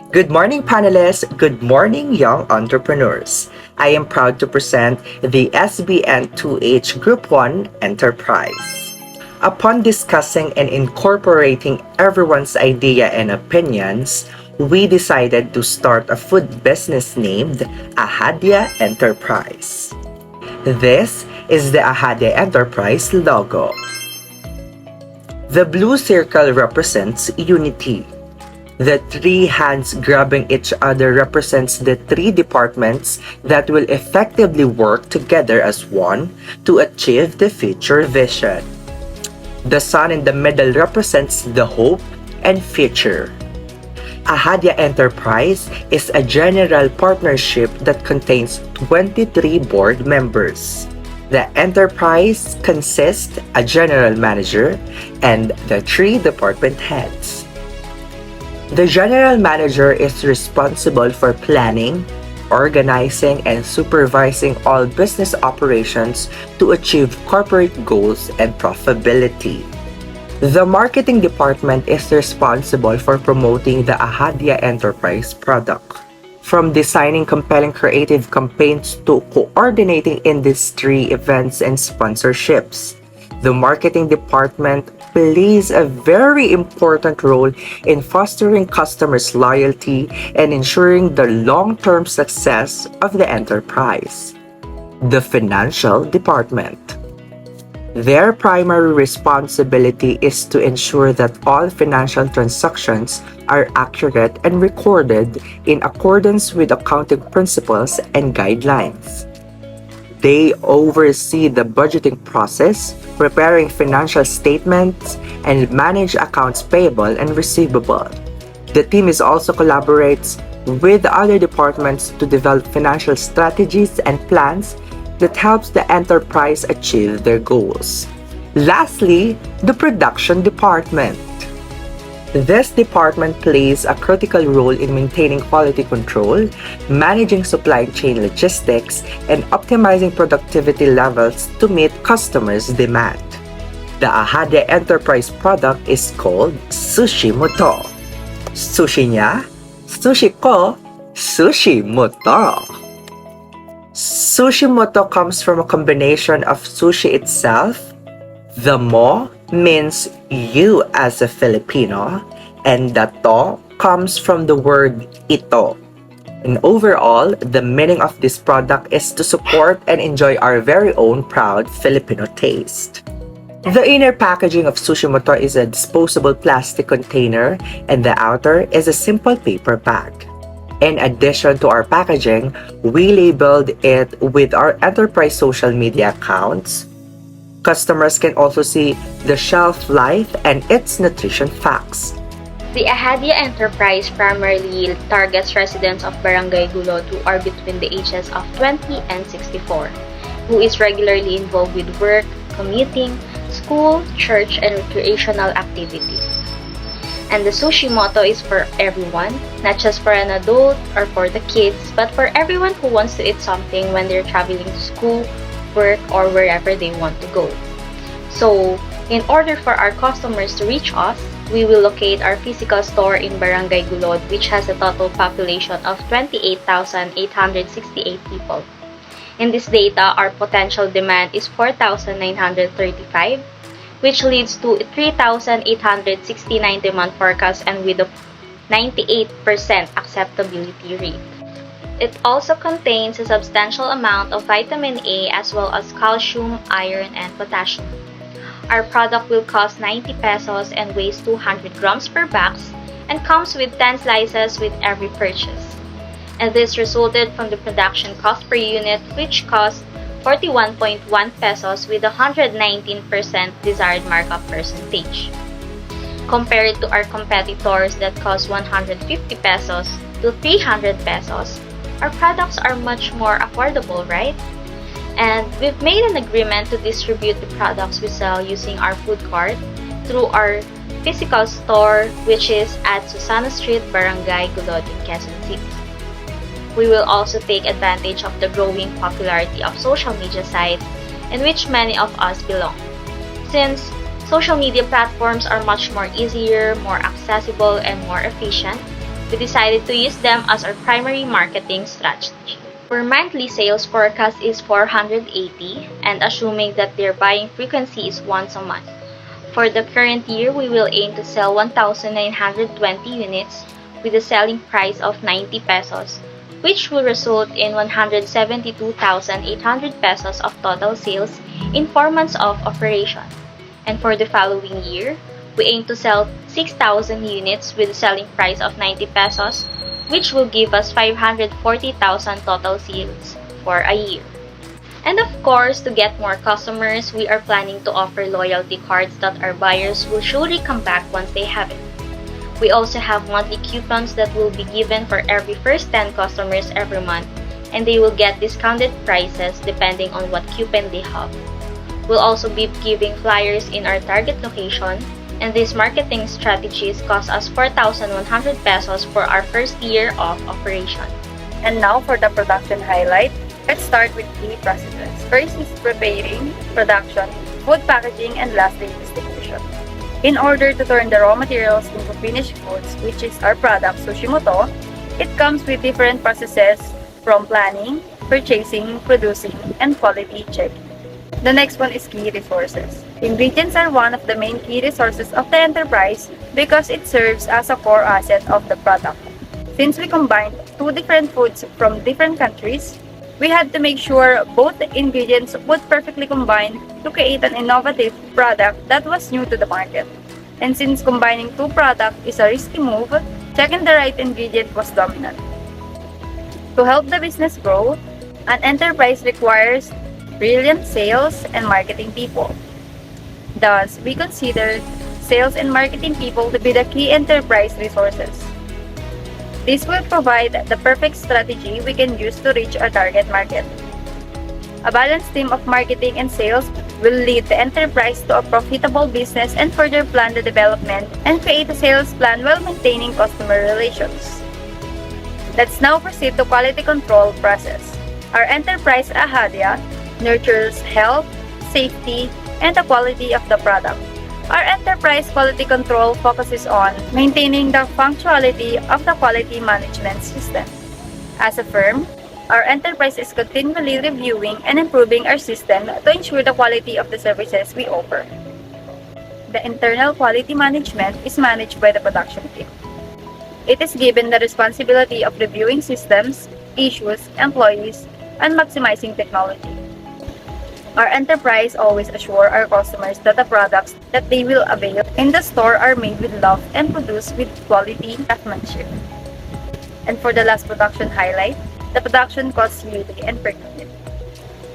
Good morning, panelists. Good morning, young entrepreneurs. I am proud to present the SBN 2H Group 1 Enterprise. Upon discussing and incorporating everyone's idea and opinions, we decided to start a food business named Ahadia Enterprise. This is the Ahadia Enterprise logo. The blue circle represents unity. The three hands grabbing each other represents the three departments that will effectively work together as one to achieve the future vision. The sun in the middle represents the hope and future. Ahadia Enterprise is a general partnership that contains 23 board members. The enterprise consists a general manager and the three department heads. The general manager is responsible for planning, organizing, and supervising all business operations to achieve corporate goals and profitability. The marketing department is responsible for promoting the Ahadia Enterprise product. From designing compelling creative campaigns to coordinating industry events and sponsorships, the marketing department plays a very important role in fostering customers' loyalty and ensuring the long-term success of the enterprise. The financial department. Their primary responsibility is to ensure that all financial transactions are accurate and recorded in accordance with accounting principles and guidelines. They oversee the budgeting process, preparing financial statements, and manage accounts payable and receivable. The team also collaborates with other departments to develop financial strategies and plans that helps the enterprise achieve their goals. Lastly, the production department. This department plays a critical role in maintaining quality control, managing supply chain logistics, and optimizing productivity levels to meet customers' demand. The Ahadia Enterprise product is called Sushi Moto. Sushi niya, sushi ko, sushi moto. Sushi moto comes from a combination of sushi itself. The mo means you as a Filipino, and the to comes from the word ito. And overall, the meaning of this product is to support and enjoy our very own proud Filipino taste. The inner packaging of Sushi Moto is a disposable plastic container, and the outer is a simple paper bag. In addition to our packaging, we labeled it with our enterprise social media accounts. Customers can also see the shelf life and its nutrition facts. The Ahadia Enterprise primarily targets residents of Barangay Gulod who are between the ages of 20 and 64, who is regularly involved with work, commuting, school, church, and recreational activities. And the sushi motto is for everyone, not just for an adult or for the kids, but for everyone who wants to eat something when they're traveling to school, work, or wherever they want to go. So, in order for our customers to reach us, we will locate our physical store in Barangay Gulod, which has a total population of 28,868 people. In this data, our potential demand is 4,935, which leads to 3,869 demand forecast and with a 98% acceptability rate. It also contains a substantial amount of vitamin A as well as calcium, iron, and potassium. Our product will cost 90 pesos and weighs 200 grams per box and comes with 10 slices with every purchase. And this resulted from the production cost per unit, which cost 41.1 pesos with a 119% desired markup percentage. Compared to our competitors that cost 150 pesos to 300 pesos, our products are much more affordable, right? And we've made an agreement to distribute the products we sell using our food cart through our physical store, which is at Susana Street, Barangay Gulod in Quezon City. We will also take advantage of the growing popularity of social media sites in which many of us belong. Since social media platforms are much more easier, more accessible, and more efficient, we decided to use them as our primary marketing strategy. Our monthly sales forecast is 480, and assuming that their buying frequency is once a month. For the current year, we will aim to sell 1,920 units with a selling price of 90 pesos, which will result in 172,800 pesos of total sales in 4 months of operation. And for the following year, we aim to sell 6,000 units with a selling price of 90 pesos, which will give us 540,000 total sales for a year. And of course, to get more customers, we are planning to offer loyalty cards that our buyers will surely come back once they have it. We also have monthly coupons that will be given for every first 10 customers every month, and they will get discounted prices depending on what coupon they have. We'll also be giving flyers in our target location, and these marketing strategies cost us 4,100 pesos for our first year of operation. And now for the production highlight, let's start with key processes. First is preparing, production, food packaging, and lastly, distribution. In order to turn the raw materials into finished goods, which is our product, Sushimoto, it comes with different processes from planning, purchasing, producing, and quality checking. The next one is key resources. Ingredients are one of the main key resources of the enterprise because it serves as a core asset of the product. Since we combined two different foods from different countries, we had to make sure both the ingredients would perfectly combine to create an innovative product that was new to the market. And since combining two products is a risky move, checking the right ingredient was dominant. To help the business grow, an enterprise requires brilliant sales and marketing people. Thus, we consider sales and marketing people to be the key enterprise resources. This will provide the perfect strategy we can use to reach our target market. A balanced team of marketing and sales will lead the enterprise to a profitable business and further plan the development and create a sales plan while maintaining customer relations. Let's now proceed to quality control process. Our enterprise Ahadia nurtures health, safety, and the quality of the product. Our enterprise quality control focuses on maintaining the functionality of the quality management system. As a firm, our enterprise is continually reviewing and improving our system to ensure the quality of the services we offer. The internal quality management is managed by the production team. It is given the responsibility of reviewing systems, issues, employees, and maximizing technology. Our enterprise always assure our customers that the products that they will avail in the store are made with love and produced with quality craftsmanship. And for the last production highlight, the production cost yearly and per unit.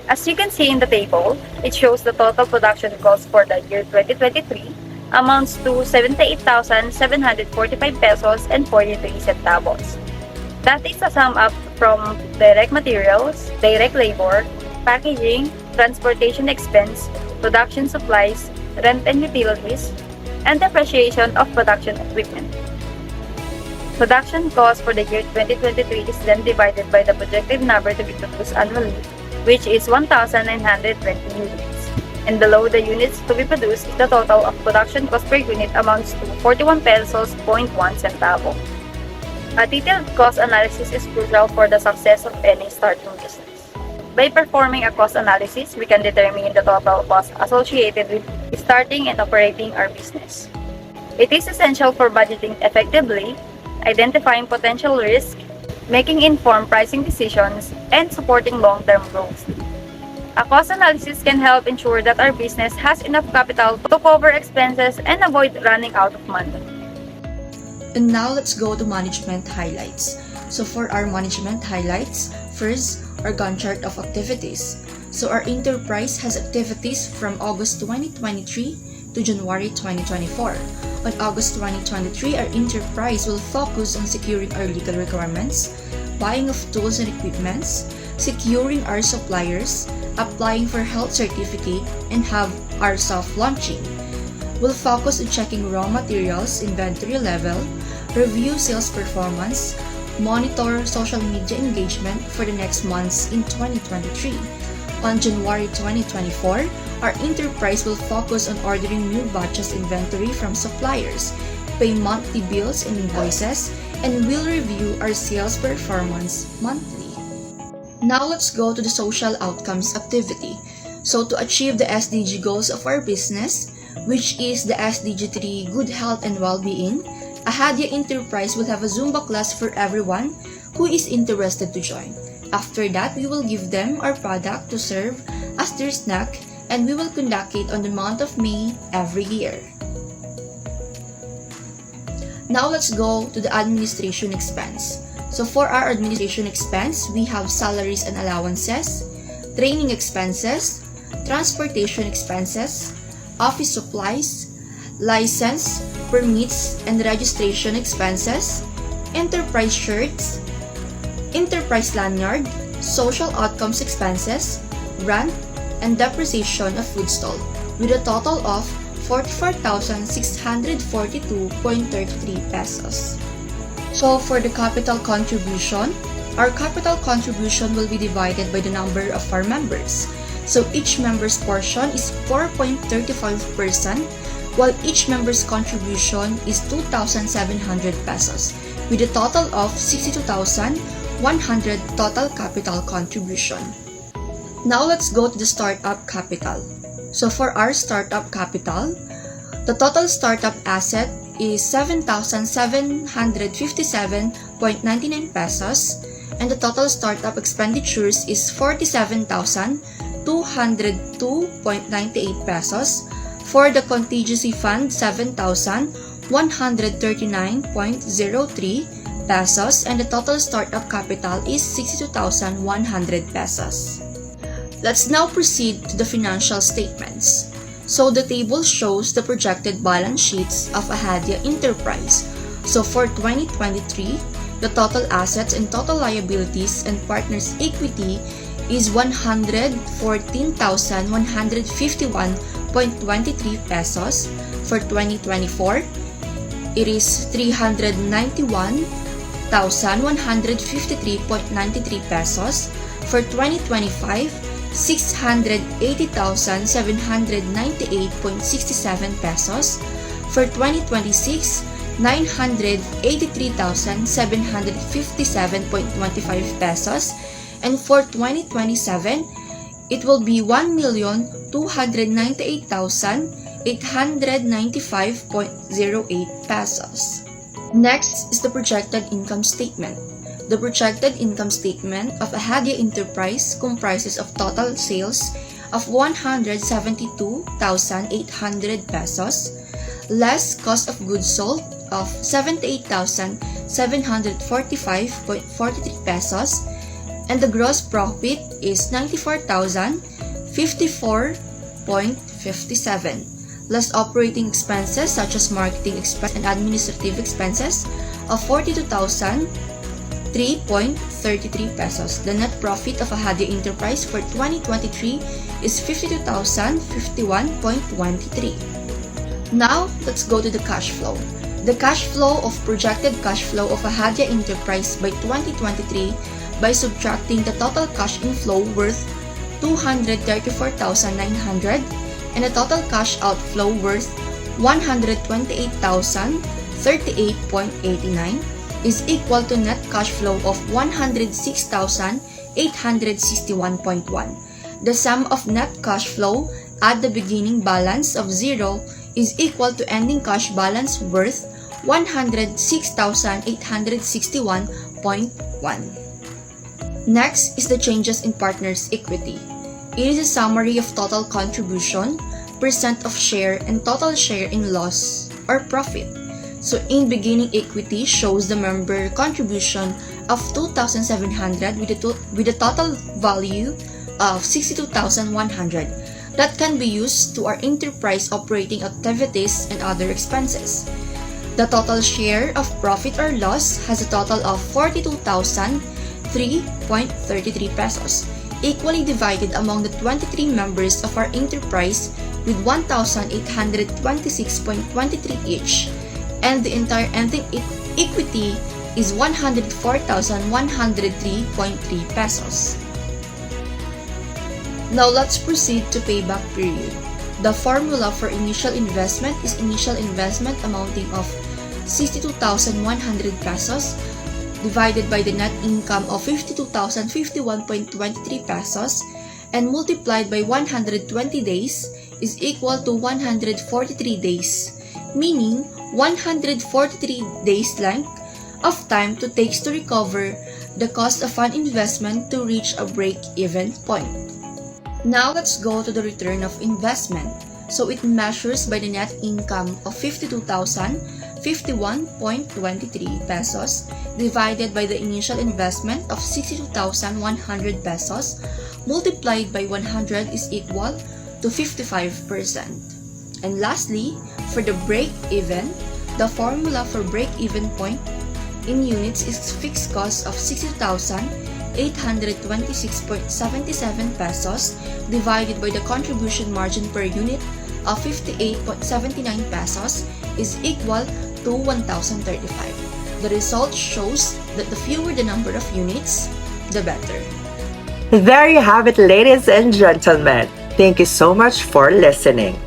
As you can see in the table, it shows the total production cost for the year 2023 amounts to 78,745 pesos and 43 centavos. That is a sum up from direct materials, direct labor, packaging, transportation expense, production supplies, rent and utilities, and depreciation of production equipment. Production cost for the year 2023 is then divided by the projected number to be produced annually, which is 1,920 units. And below the units to be produced is the total of production cost per unit amounts to 41 pesos 0.1 centavo. A detailed cost analysis is crucial for the success of any starting business. By performing a cost analysis, we can determine the total cost associated with starting and operating our business. It is essential for budgeting effectively, identifying potential risk, making informed pricing decisions, and supporting long-term growth. A cost analysis can help ensure that our business has enough capital to cover expenses and avoid running out of money. And now let's go to management highlights. So for our management highlights, first, our Gantt chart of activities. So our enterprise has activities from August 2023 to January 2024. On August 2023, our enterprise will focus on securing our legal requirements, buying of tools and equipments, securing our suppliers, applying for health certificate, and have our soft launching. We'll focus on checking raw materials inventory level, review sales performance, monitor social media engagement for the next months in 2023. On January 2024, our enterprise will focus on ordering new batches inventory from suppliers, pay monthly bills and invoices, and will review our sales performance monthly. Now let's go to the social outcomes activity. So to achieve the SDG goals of our business, which is the SDG 3, good health and well-being, Ahadia Enterprise will have a Zumba class for everyone who is interested to join. After that, we will give them our product to serve as their snack, and we will conduct it on the month of May every year. Now let's go to the administration expense. So for our administration expense, we have salaries and allowances, training expenses, transportation expenses, office supplies, license, permits, and registration expenses, enterprise shirts, enterprise lanyard, social outcomes expenses, rent, and depreciation of food stall, with a total of 44,642.33 pesos. So for the capital contribution, our capital contribution will be divided by the number of our members. So each member's portion is 4.35%, while each member's contribution is 2,700 pesos, with a total of 62,100 total capital contribution. Now let's go to the startup capital. So for our startup capital, the total startup asset is 7,757.99 pesos, and the total startup expenditures is 47,202.98 pesos. For the contingency fund, 7,139.03 pesos, and the total startup capital is 62,100 pesos. Let's now proceed to the financial statements. So the table shows the projected balance sheets of Ahadia Enterprise. So for 2023, the total assets and total liabilities and partners' equity is 114,151.23 pesos. For 2024, it is 391,153.93 pesos. For 2025, 680,798.67 pesos. For 2026, 983,757.25 pesos. And for 2027, it will be 1,298,895.08 pesos. Next is the projected income statement. The projected income statement of Ahadia Enterprise comprises of total sales of 172,800 pesos, less cost of goods sold of 78,745.43 pesos, and the gross profit is 94,054.57, less operating expenses such as marketing expense and administrative expenses of 42,003.33 pesos. The net profit of Ahadia Enterprise for 2023 is 52,051.23. Now, let's go to the cash flow. The cash flow of projected cash flow of Ahadia Enterprise by 2023 by subtracting the total cash inflow worth 234,900 and the total cash outflow worth 128,038.89 is equal to net cash flow of 106,861.1. The sum of net cash flow at the beginning balance of 0 is equal to ending cash balance worth 106,861.1. Next is the changes in partners' equity. It is a summary of total contribution, percent of share, and total share in loss or profit. So in beginning equity shows the member contribution of 2,700 with a total value of 62,100 that can be used to our enterprise operating activities and other expenses. The total share of profit or loss has a total of 42,003.33 pesos, equally divided among the 23 members of our enterprise with 1,826.23 each, and the entire ending equity is 104,103.3 pesos. Now let's proceed to payback period. The formula for initial investment is initial investment amounting of 62,100 pesos divided by the net income of 52,051.23 pesos and multiplied by 120 days is equal to 143 days, meaning 143 days length of time to takes to recover the cost of an investment to reach a break-even point. Now let's go to the return of investment. So it measures by the net income of 52,051.23 pesos divided by the initial investment of 62,100 pesos multiplied by 100 is equal to 55%. And lastly, for the break-even, the formula for break-even point in units is fixed cost of 60,826.77 pesos divided by the contribution margin per unit of 58.79 pesos is equal to 1,035. The result shows that the fewer the number of units, the better. There you have it, ladies and gentlemen. Thank you so much for listening.